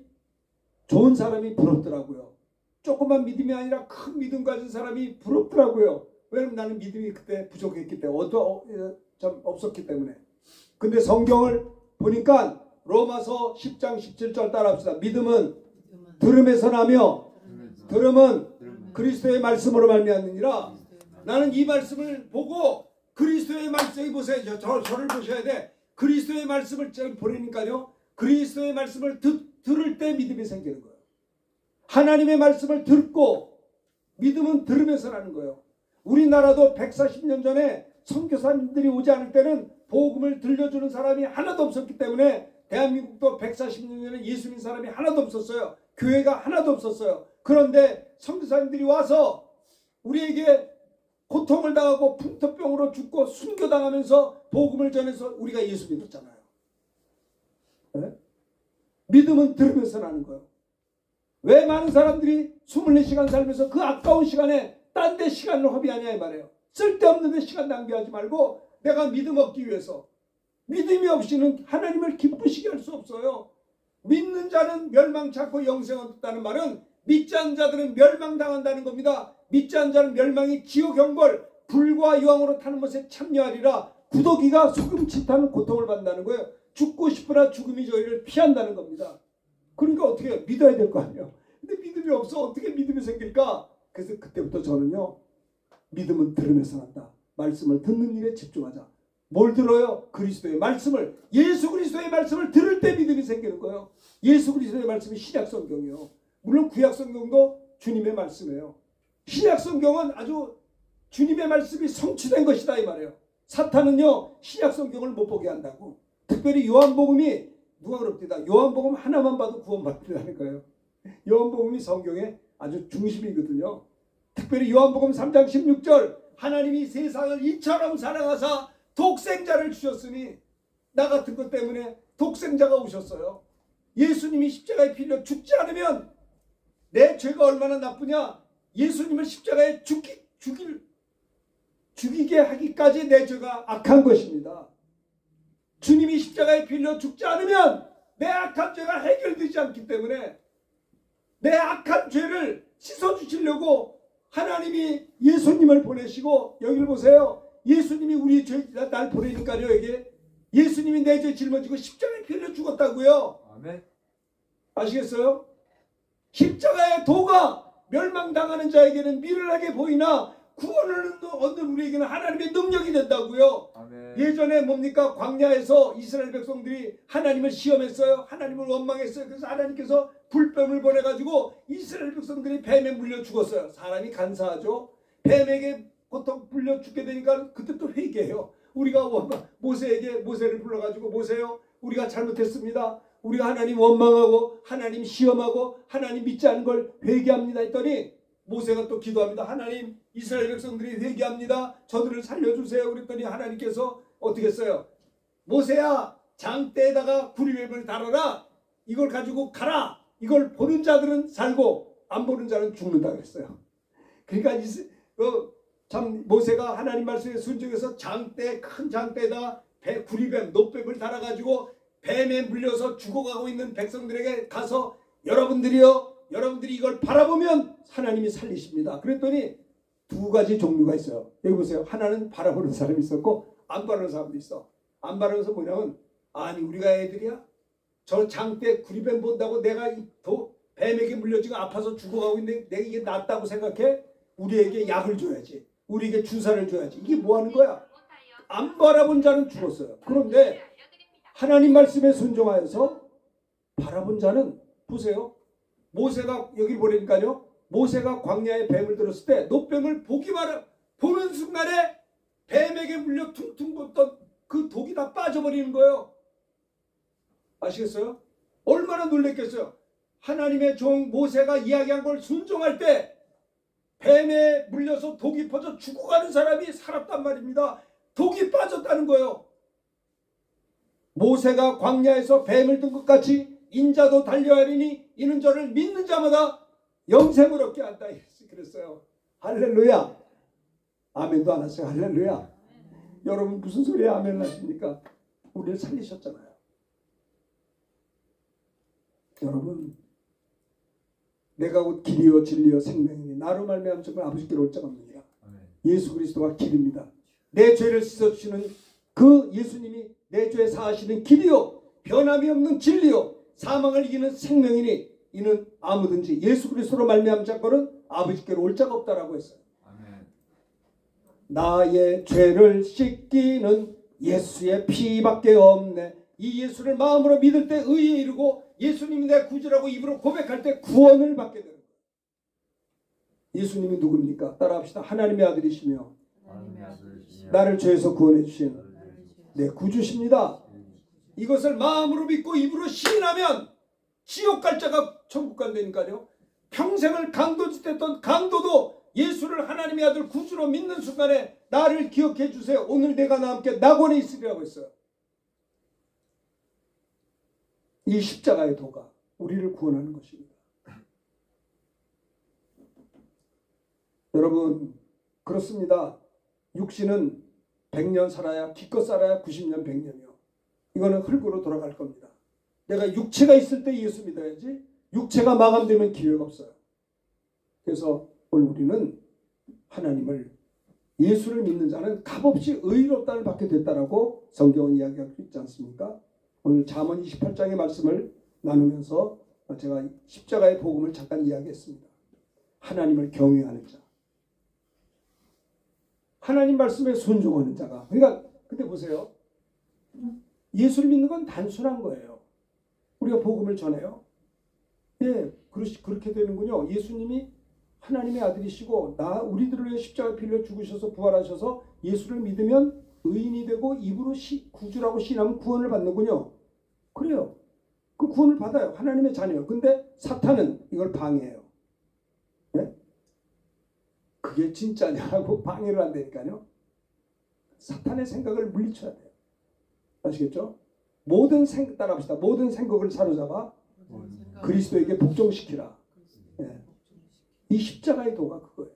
좋은 사람이 부럽더라고요. 조그만 믿음이 아니라 큰 믿음 가진 사람이 부럽더라고요. 왜냐면 나는 믿음이 그때 부족했기 때문에 좀 없었기 때문에. 근데 성경을 보니까 로마서 10장 17절 따라합시다. 믿음은 들음에서 나며 들음은 그리스도의 말씀으로 말미암느니라. 나는 이 말씀을 보고 그리스도의 말씀이 보세요. 저를 보셔야 돼. 그리스도의 말씀을 보내니까요. 그리스도의 말씀을 들을 때 믿음이 생기는 거예요. 하나님의 말씀을 듣고 믿음은 들으면서 나는 거예요. 우리나라도 140년 전에 선교사님들이 오지 않을 때는 복음을 들려주는 사람이 하나도 없었기 때문에 대한민국도 140년 전에 예수 믿는 사람이 하나도 없었어요. 교회가 하나도 없었어요. 그런데 선교사님들이 와서 우리에게 고통을 당하고 풍토병으로 죽고 순교당하면서 복음을 전해서 우리가 예수 믿었잖아요. 네? 믿음은 들으면서 나는 거예요. 왜 많은 사람들이 24시간 살면서 그 아까운 시간에 딴 데 시간을 허비하냐 이 말이에요. 쓸데없는 데 시간 낭비하지 말고 내가 믿음 얻기 위해서, 믿음이 없이는 하나님을 기쁘시게 할 수 없어요. 믿는 자는 멸망치 않고 영생을 얻었다는 말은 믿지 않는 자들은 멸망당한다는 겁니다. 믿지 않는 자는 멸망이 지옥 형벌 불과 유황으로 타는 것에 참여하리라. 구더기가 소금치 타는 고통을 받는다는 거예요. 죽고 싶으나 죽음이 저희를 피한다는 겁니다. 그러니까 어떻게 해요? 믿어야 될 거 아니에요. 근데 믿음이 없어. 어떻게 믿음이 생길까? 그래서 그때부터 저는요, 믿음은 들으면서 난다. 말씀을 듣는 일에 집중하자. 뭘 들어요? 그리스도의 말씀을, 예수 그리스도의 말씀을 들을 때 믿음이 생기는 거예요. 예수 그리스도의 말씀이 신약 성경이에요. 물론 구약 성경도 주님의 말씀이에요. 신약 성경은 아주 주님의 말씀이 성취된 것이다 이 말이에요. 사탄은요, 신약 성경을 못 보게 한다고. 특별히 요한복음이 누가 그럽니다. 요한복음 하나만 봐도 구원받는다는 거예요. 요한복음이 성경의 아주 중심이거든요. 특별히 요한복음 3장 16절 하나님이 세상을 이처럼 사랑하사 독생자를 주셨으니, 나 같은 것 때문에 독생자가 오셨어요. 예수님이 십자가에 필려 죽지 않으면 내 죄가 얼마나 나쁘냐. 예수님을 십자가에 죽이게 하기까지 내 죄가 악한 것입니다. 주님이 십자가에 필려 죽지 않으면 내 악한 죄가 해결되지 않기 때문에 내 악한 죄를 씻어주시려고 하나님이 예수님을 보내시고, 여기를 보세요. 예수님이 우리 죄, 날 보내니까요. 이게 예수님이 내 죄 짊어지고 십자가에 필려 죽었다고요. 아멘. 아시겠어요? 십자가의 도가 멸망당하는 자에게는 미련하게 보이나 구원을 얻는 우리에게는 하나님의 능력이 된다고요. 아멘. 예전에 뭡니까? 광야에서 이스라엘 백성들이 하나님을 시험했어요. 하나님을 원망했어요. 그래서 하나님께서 불뱀을 보내가지고 이스라엘 백성들이 뱀에 물려 죽었어요. 사람이 간사하죠. 뱀에게 보통 물려 죽게 되니까 그때 또 회개해요. 우리가 모세를 불러가지고, 모세요, 우리가 잘못했습니다. 우리가 하나님 원망하고 하나님 시험하고 하나님 믿지 않은 걸 회개합니다 했더니 모세가 또 기도합니다. 하나님, 이스라엘 백성들이 회개합니다. 저들을 살려주세요. 그랬더니 하나님께서 어떻게 했어요? 모세야, 장대에다가 구리뱀을 달아라. 이걸 가지고 가라. 이걸 보는 자들은 살고 안 보는 자는 죽는다 그랬어요. 그러니까 참 모세가 하나님 말씀에 순종해서 큰 장대에다 구리뱀, 노뱀을 달아가지고 뱀에 물려서 죽어가고 있는 백성들에게 가서 여러분들이 이걸 바라보면 하나님이 살리십니다. 그랬더니 두 가지 종류가 있어요. 여기 보세요. 하나는 바라보는 사람이 있었고 안 바라보는 사람도 있어. 안 바라보면서 뭐냐면, 아니 우리가 애들이야? 저 장대 구리뱀 본다고 내가 뱀에게 물려지고 아파서 죽어가고 있는데 내가 이게 낫다고 생각해? 우리에게 약을 줘야지. 우리에게 주사를 줘야지. 이게 뭐 하는 거야? 안 바라본 자는 죽었어요. 그런데 하나님 말씀에 순종하여서 바라본 자는, 보세요. 모세가 여기 보니까요. 모세가 광야에 뱀을 들었을 때 노뱀을 보는 순간에 뱀에게 물려 퉁퉁 붓던 그 독이 다 빠져버리는 거예요. 아시겠어요? 얼마나 놀랬겠어요. 하나님의 종 모세가 이야기한 걸 순종할 때 뱀에 물려서 독이 퍼져 죽어가는 사람이 살았단 말입니다. 독이 빠졌다는 거예요. 모세가 광야에서 뱀을 든 것 같이 인자도 달려하리니 이는 저를 믿는 자마다 영생을 얻게 한다 그랬어요. 할렐루야. 아멘도 안 하세요. 할렐루야. 여러분 무슨 소리에 아멘을 하십니까? 우리를 살리셨잖아요. 여러분, 내가 곧 길이요 진리요 생명이니 나로 말미암아 정말 아버지께로 올 자가 없느니라. 예수 그리스도가 길입니다. 내 죄를 씻어주시는 그 예수님이 내 죄 사하시는 길이요 변함이 없는 진리요 사망을 이기는 생명이니 이는 아무든지 예수 그리스도로 말미암은 자거는 아버지께로 올 자가 없다라고 했어요. 아멘. 나의 죄를 씻기는 예수의 피밖에 없네. 이 예수를 마음으로 믿을 때 의에 이르고 예수님이 내 구주라고 입으로 고백할 때 구원을 받게 되는 거예요. 예수님이 누굽니까? 따라합시다. 하나님의 아들이시며 하나님의 아들이시며 나를 죄에서 구원해 주신 나를 내 구주십니다. 이것을 마음으로 믿고 입으로 시인하면 지옥 갈 자가 천국 간다니까요. 평생을 강도짓했던 강도도 예수를 하나님의 아들 구주로 믿는 순간에 나를 기억해 주세요. 오늘 내가 나와 함께 낙원에 있으리라고 했어요. 이 십자가의 도가 우리를 구원하는 것입니다. 여러분 그렇습니다. 육신은 100년 살아야 기껏 살아야 90년 100년이요. 이거는 흙으로 돌아갈 겁니다. 내가 육체가 있을 때 예수 믿어야지 육체가 마감되면 기회가 없어요. 그래서 오늘 우리는 하나님을 예수를 믿는 자는 값없이 의롭다를 받게 됐다라고 성경은 이야기하고 있지 않습니까? 오늘 잠언 28장의 말씀을 나누면서 제가 십자가의 복음을 잠깐 이야기했습니다. 하나님을 경외하는 자, 하나님 말씀에 순종하는 자가. 그러니까 근데 보세요. 예수를 믿는 건 단순한 거예요. 우리가 복음을 전해요. 예, 그렇게 되는군요. 예수님이 하나님의 아들이시고 우리들을 위해 십자가에 빌려 죽으셔서 부활하셔서 예수를 믿으면 의인이 되고 입으로 구주라고 시인하면 구원을 받는군요. 그래요. 그 구원을 받아요. 하나님의 자녀예요. 근데 사탄은 이걸 방해해요. 예? 그게 진짜냐고 방해를 한다니까요. 사탄의 생각을 물리쳐야 돼요. 아시겠죠? 따라합시다. 모든 생각을 사로잡아 그리스도에게 복종시키라. 예. 이 십자가의 도가 그거예요.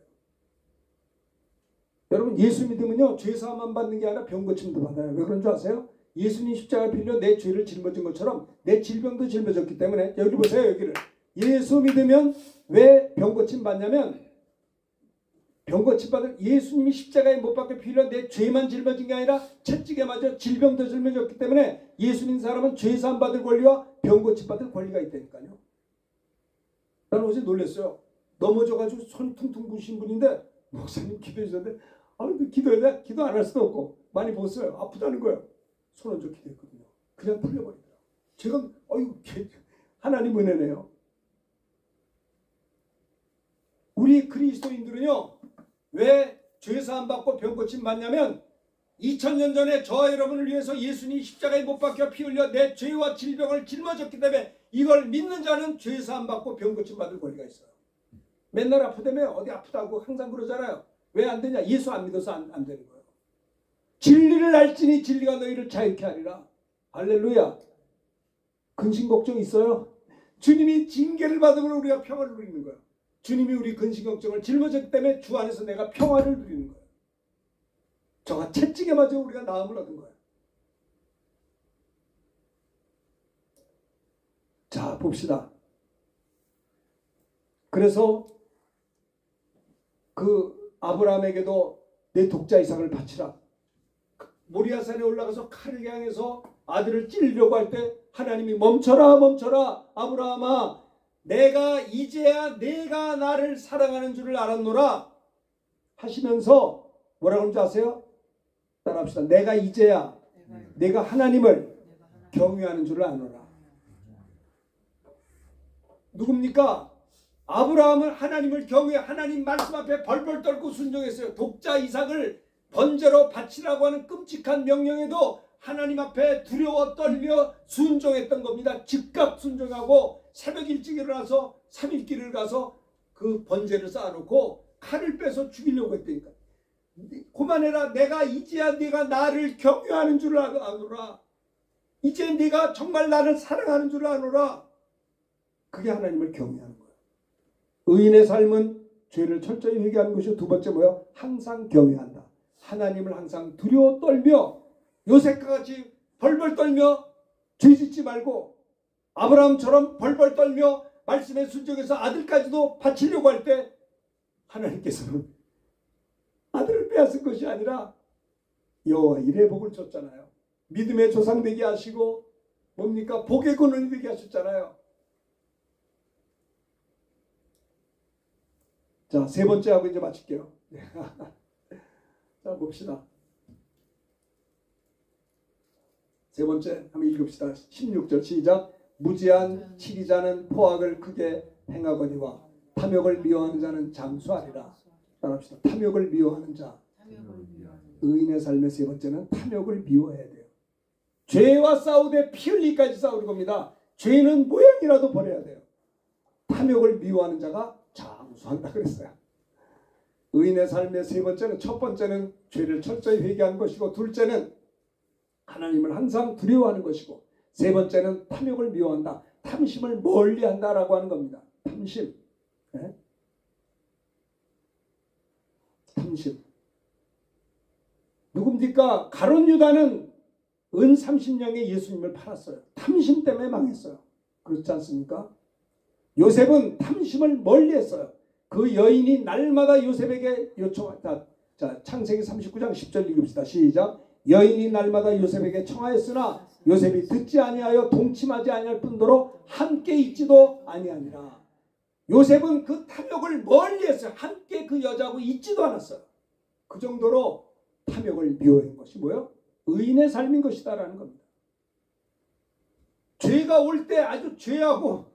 여러분 예수 믿으면요 죄사함만 받는 게 아니라 병고침도 받아요. 왜 그런 줄 아세요? 예수님 십자가에 빌려 내 죄를 짊어진 것처럼 내 질병도 짊어졌기 때문에 여기 보세요. 여기를 예수 믿으면 왜 병고침 받냐면 병고침 받을 예수님이 십자가에 못 박혀 빌려 내 죄만 짊어진 게 아니라 채찍에 맞아 질병도 짊어졌기 때문에 예수 믿는 사람은 죄사함 받을 권리와 병고침 받을 권리가 있다니까요. 나는 어제 놀랐어요. 넘어져가지고 손 퉁퉁 부신 분인데 목사님 기도해 주셨는데 기도 안 할 수도 없고 많이 보았어요. 아프다는 거예요. 손 얹어 기도했거든요. 그냥 풀려버리더라고요. 제가 하나님 은혜네요. 우리 그리스도인들은요. 왜 죄사함 받고 병고침 받냐면 2000년 전에 저와 여러분을 위해서 예수님이 십자가에 못 박혀 피 흘려 내 죄와 질병을 짊어졌기 때문에 이걸 믿는 자는 죄사함 받고 병고침 받을 권리가 있어요. 맨날 아프다며 어디 아프다고 항상 그러잖아요. 왜 안 되냐? 예수 안 믿어서 안 되는 거예요. 진리를 알지니 진리가 너희를 자유케 하리라. 할렐루야. 근심 걱정 있어요? 주님이 징계를 받으면 우리가 평화를 누리는 거예요. 주님이 우리 근심 걱정을 짊어졌기 때문에 주 안에서 내가 평화를 누리는 거예요. 저가 채찍에 맞아 우리가 나음을 얻은 거예요. 자 봅시다. 그래서 그 아브라함에게도 내 독자 이삭을 바치라. 모리아산에 올라가서 칼을 향해서 아들을 찌르려고 할 때 하나님이 멈춰라 멈춰라 아브라함아 내가 이제야 내가 나를 사랑하는 줄을 알았노라 하시면서 뭐라고 하는지 아세요? 따라합시다. 내가 이제야 내가 하나님을 경외하는 줄을 아노라. 누굽니까? 아브라함은 하나님을 경외 하나님 말씀 앞에 벌벌 떨고 순종했어요. 독자 이삭을 번제로 바치라고 하는 끔찍한 명령에도 하나님 앞에 두려워 떨며 순종했던 겁니다. 즉각 순종하고 새벽 일찍 일어나서 3일길을 가서 그 번제를 쌓아놓고 칼을 빼서 죽이려고 했다니까. 그만해라. 내가 이제야 네가 나를 경외하는 줄 아노라. 이제 네가 정말 나를 사랑하는 줄 아노라. 그게 하나님을 경외하는 거예요. 의인의 삶은 죄를 철저히 회개하는 것이 두 번째 뭐예요? 항상 경외한다. 하나님을 항상 두려워 떨며 요셉과 같이 벌벌 떨며 죄짓지 말고 아브라함처럼 벌벌 떨며 말씀에 순종해서 아들까지도 바치려고 할 때 하나님께서는 아들을 빼앗은 것이 아니라 여호와 이레 복을 줬잖아요. 믿음의 조상 되게 하시고 뭡니까? 복의 근원이 되게 하셨잖아요. 자, 세 번째 하고 이제 마칠게요. 자, 봅시다. 세 번째 한번 읽읍시다. 16절 시작. 무지한 치리자는 포악을 크게 행하거니와 탐욕을 미워하는 자는 장수하리라. 따라합시다. 탐욕을 미워하는 자. 의인의 삶의 세 번째는 탐욕을 미워해야 돼요. 죄와 싸우되 피 흘리기까지 싸우는 겁니다. 죄는 모양이라도 버려야 돼요. 탐욕을 미워하는 자가 장수한다 그랬어요. 의인의 삶의 세 번째는, 첫 번째는 죄를 철저히 회개하는 것이고, 둘째는 하나님을 항상 두려워하는 것이고, 세 번째는 탐욕을 미워한다. 탐심을 멀리한다라고 하는 겁니다. 탐심. 네? 탐심. 누굽니까? 가룟 유다는 은 30냥에 예수님을 팔았어요. 탐심 때문에 망했어요. 그렇지 않습니까? 요셉은 탐심을 멀리했어요. 그 여인이 날마다 요셉에게 요청했다. 자, 창세기 39장 10절 읽읍시다. 시작. 여인이 날마다 요셉에게 청하였으나 요셉이 듣지 아니하여 동침하지 아니할 뿐더러 함께 있지도 아니하니라. 요셉은 그 탐욕을 멀리했어요. 함께 그 여자하고 있지도 않았어요. 그 정도로 탐욕을 미워한 것이 뭐예요? 의인의 삶인 것이다라는 겁니다. 죄가 올 때 아주 죄하고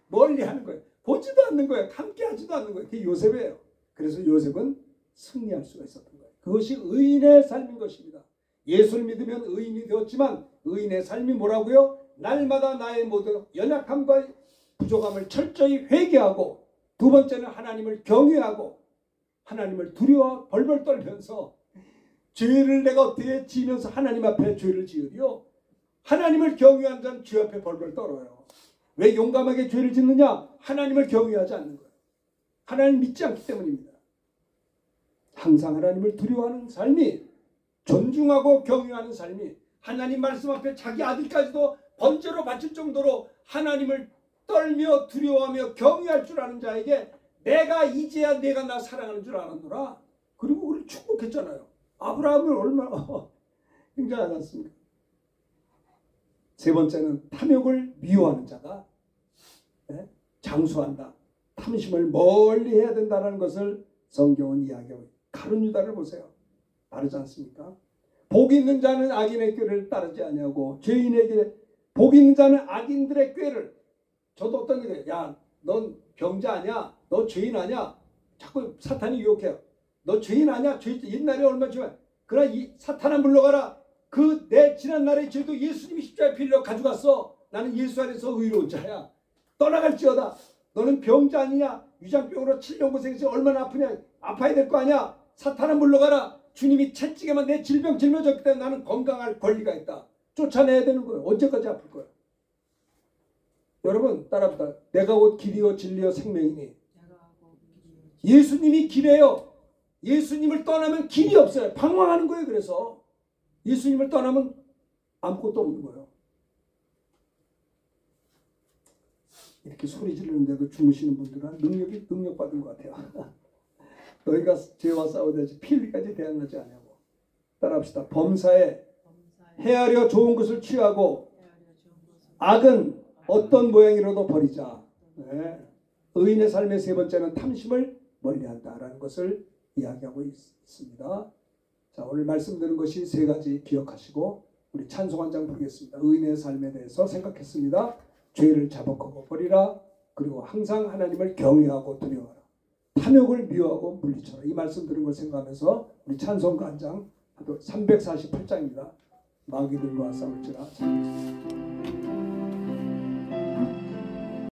멀리하는 거예요. 보지도 않는 거예요. 함께하지도 않는 거예요. 그게 요셉이에요. 그래서 요셉은 승리할 수가 있었던 거예요. 그것이 의인의 삶인 것입니다. 예수를 믿으면 의인이 되었지만 의인의 삶이 뭐라고요? 날마다 나의 모든 연약함과 부족함을 철저히 회개하고, 두 번째는 하나님을 경외하고 하나님을 두려워 벌벌 떨면서 죄를 내가 어떻게 지으면서 하나님 앞에 죄를 지으리요? 하나님을 경외하는 자는 죄 앞에 벌벌 떨어요. 왜 용감하게 죄를 짓느냐? 하나님을 경외하지 않는 거예요. 하나님을 믿지 않기 때문입니다. 항상 하나님을 두려워하는 삶이, 존중하고 경외하는 삶이, 하나님 말씀 앞에 자기 아들까지도 번제로 바칠 정도로 하나님을 떨며 두려워하며 경외할 줄 아는 자에게 내가 이제야 내가 나 사랑하는 줄 알았노라. 그리고 그걸 축복했잖아요. 아브라함을 얼마나 굉장하지 않습니까? 세 번째는 탐욕을 미워하는 자가 장수한다. 탐심을 멀리 해야 된다는 것을 성경은 이야기하고 있습니다. 가룟 유다를 보세요. 다르지 않습니까? 복 있는 자는 악인의 꾀를 따르지 아니하고 죄인에게, 복 있는 자는 악인들의 꾀를, 저도 어떤 게 돼요. 야, 넌 병자 아니야? 너 죄인 아니야? 자꾸 사탄이 유혹해요. 너 죄인 아니야? 옛날에 얼마 죄야? 그러나 이 사탄아 물러가라. 그 내 지난날의 죄도 예수님이 십자가에 빌려 가져갔어. 나는 예수 안에서 의로운 자야. 떠나갈지어다. 너는 병자 아니냐? 위장병으로 7년 고생해서 얼마나 아프냐? 아파야 될 거 아니야? 사탄아 물러가라. 주님이 채찍에만 내 질병 짊어졌기 때문에 나는 건강할 권리가 있다. 쫓아내야 되는 거예요. 언제까지 아플 거예요? 여러분 따라합시다. 내가 곧 길이요 진리요 생명이니. 예수님이 길이에요. 예수님을 떠나면 길이 없어요. 방황하는 거예요. 그래서 예수님을 떠나면 아무것도 없는 거예요. 이렇게 소리 지르는데도 주무시는 분들은 능력받은 것 같아요. 너희가 죄와 싸우되 피 흘리기까지 대항하지 않냐고. 따라합시다. 범사에 헤아려 좋은 것을 취하고 악은 어떤 모양이라도 버리자. 네. 의인의 삶의 세 번째는 탐심을 멀리한다라는 것을 이야기하고 있습니다. 자, 오늘 말씀드린 것이 세 가지 기억하시고 우리 찬송 한 장 부르겠습니다. 의인의 삶에 대해서 생각했습니다. 죄를 자복하고 버리라. 그리고 항상 하나님을 경외하고 두려워하라. 탐욕을 미워하고 물리쳐라. 이 말씀 드린 걸 생각하면서 우리 찬송가 한 장, 348장입니다. 마귀들과 싸울지라.